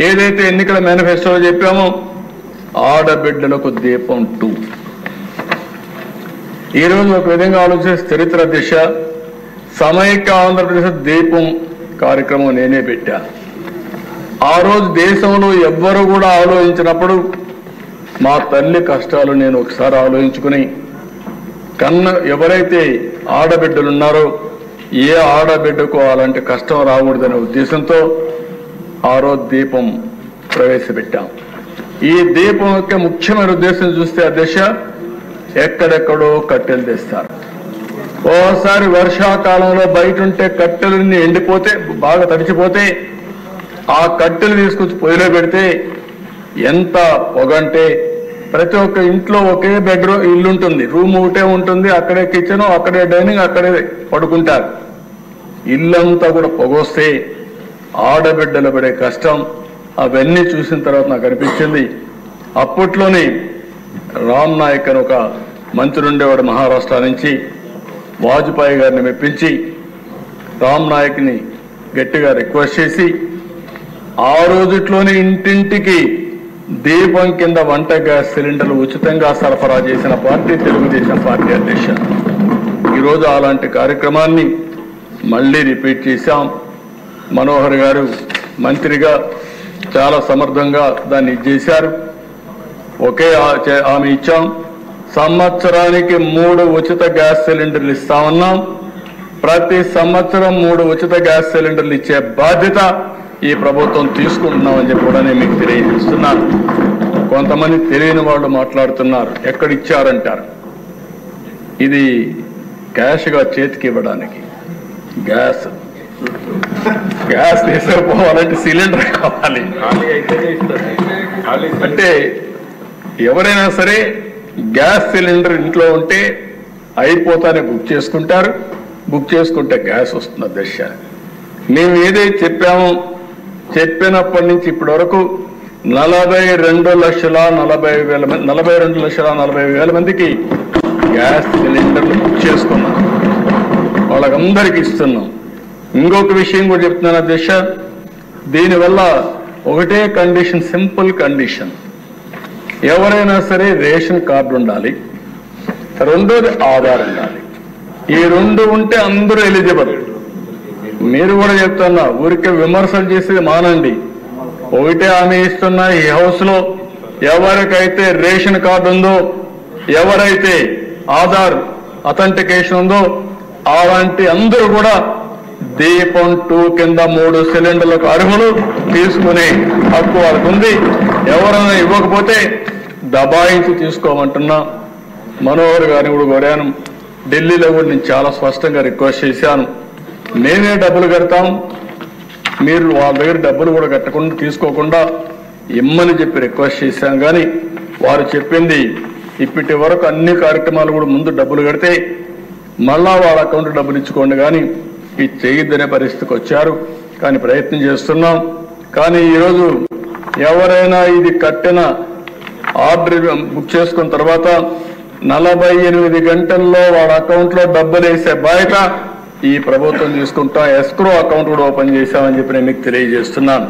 ఏదైతే ఎన్నికల మేనిఫెస్టోలో చెప్పామో ఆడబిడ్డలకు దీపం 2. ఈరోజు ఒక విధంగా ఆలోచిస్తే చరిత్ర దిశ సమైక్య ఆంధ్రప్రదేశ్ దీపం కార్యక్రమం నేనే పెట్టాను. ఆ రోజు దేశంలో ఎవ్వరూ కూడా ఆలోచించినప్పుడు మా తల్లి కష్టాలు నేను ఒకసారి ఆలోచించుకుని ఎవరైతే ఆడబిడ్డలు ఉన్నారో ఏ ఆడబిడ్డకు అలాంటి కష్టం రాకూడదనే ఉద్దేశంతో ఆ రోజు దీపం ప్రవేశపెట్టాం. ఈ దీపం యొక్క ముఖ్యమైన ఉద్దేశం చూస్తే అధ్యక్ష ఎక్కడెక్కడో కట్టెలు తెస్తారు. ఓసారి వర్షాకాలంలో బయట ఉంటే కట్టెలన్నీ ఎండిపోతే బాగా తడిచిపోతే ఆ కట్టెలు తీసుకొచ్చి పొయ్యిలో పెడితే ఎంత పొగంటే ప్రతి ఒక్క ఇంట్లో ఒకే బెడ్రూమ్ ఇల్లు ఉంటుంది, రూమ్ ఒకటే ఉంటుంది, అక్కడే కిచెన్, అక్కడే డైనింగ్, అక్కడే పడుకుంటారు. ఇల్లంతా కూడా పొగొస్తే ఆడబిడ్డలు పడే కష్టం అవన్నీ చూసిన తర్వాత నాకు అనిపించింది. అప్పట్లోనే రామ్ నాయక్ అని ఒక మంత్రి ఉండేవాడు మహారాష్ట్ర నుంచి, వాజ్పేయి గారిని మెప్పించి రామ్ నాయక్ని గట్టిగా రిక్వెస్ట్ చేసి ఆ రోజుట్లోనే ఇంటింటికి దీపం కింద వంట గ్యాస్ సిలిండర్లు ఉచితంగా సరఫరా చేసిన పార్టీ తెలుగుదేశం పార్టీ అధ్యక్ష. ఈరోజు అలాంటి కార్యక్రమాన్ని మళ్ళీ రిపీట్ చేశాం. మనోహర్ గారు మంత్రిగా చాలా సమర్థంగా దాన్ని చేశారు. ఒకే హామీ ఇచ్చాం. సంవత్సరానికి 3 ఉచిత గ్యాస్ సిలిండర్లు ఇస్తామన్నాం. ప్రతి సంవత్సరం 3 ఉచిత గ్యాస్ సిలిండర్లు ఇచ్చే బాధ్యత ఈ ప్రభుత్వం తీసుకుంటున్నామని చెప్పి కూడా నేను మీకు తెలియజేస్తున్నాను. కొంతమంది తెలియని వాళ్ళు మాట్లాడుతున్నారు, ఎక్కడిచ్చారంటారు. ఇది క్యాష్గా చేతికి ఇవ్వడానికి గ్యాస్ తీసుకుపోవాలంటే సిలిండర్ కావాలి. అంటే ఎవరైనా సరే గ్యాస్ సిలిండర్ ఇంట్లో ఉంటే అయిపోతానే బుక్ చేసుకుంటారు. బుక్ చేసుకుంటే గ్యాస్ వస్తున్న దశ. మేము ఏదైతే చెప్పామో చెప్పినప్పటి నుంచి ఇప్పటి వరకు 42,40,000 మందికి గ్యాస్ సిలిండర్లు బుక్ చేసుకున్నాం. వాళ్ళకందరికీ ఇస్తున్నాం. ఇంకొక విషయం కూడా చెప్తున్నాను అధ్యక్ష, దీనివల్ల ఒకటే కండిషన్, సింపుల్ కండిషన్, ఎవరైనా సరే రేషన్ కార్డు ఉండాలి, రెండోది ఆధార్ ఉండాలి. ఈ 2 ఉంటే అందరూ ఎలిజిబుల్. మీరు కూడా చెప్తున్నా, ఊరికే విమర్శలు చేసేది మానండి. ఒకటే హామీ ఇస్తున్నా, ఈ హౌస్ లో ఎవరికైతే రేషన్ కార్డు ఉందో, ఎవరైతే ఆధార్ అథెంటికేషన్ ఉందో అలాంటి అందరూ కూడా దీపం 2 కింద 3 సిలిండర్లకు అర్హులు, తీసుకునే హక్కు వాళ్ళకు ఉంది. ఎవరైనా ఇవ్వకపోతే దబాయించి తీసుకోమంటున్నా. మనోహర్ గారిని కూడా కోరాను. ఢిల్లీలో కూడా నేను చాలా స్పష్టంగా రిక్వెస్ట్ చేశాను, మేమే డబ్బులు కడతాం, మీరు వాళ్ళ దగ్గర డబ్బులు కూడా కట్టకుండా తీసుకోకుండా ఇమ్మని చెప్పి రిక్వెస్ట్ చేశాం. కానీ వారు చెప్పింది ఇప్పటి వరకు అన్ని కార్యక్రమాలు కూడా ముందు డబ్బులు కడితే మళ్ళా వాళ్ళ అకౌంట్ డబ్బులు ఇచ్చుకోండి, కానీ ఇది చేయొద్దనే పరిస్థితికి వచ్చారు. కానీ ప్రయత్నం చేస్తున్నాం. కానీ ఈరోజు ఎవరైనా ఇది కట్టిన ఆర్డర్ బుక్ చేసుకున్న తర్వాత 48 గంటల్లో వాళ్ళ అకౌంట్లో డబ్బులు వేసే బాధ్యత ఈ ప్రభుత్వం తీసుకుంటా. ఎస్క్రో అకౌంట్ కూడా ఓపెన్ చేశామని చెప్పి నేను మీకు తెలియజేస్తున్నాను.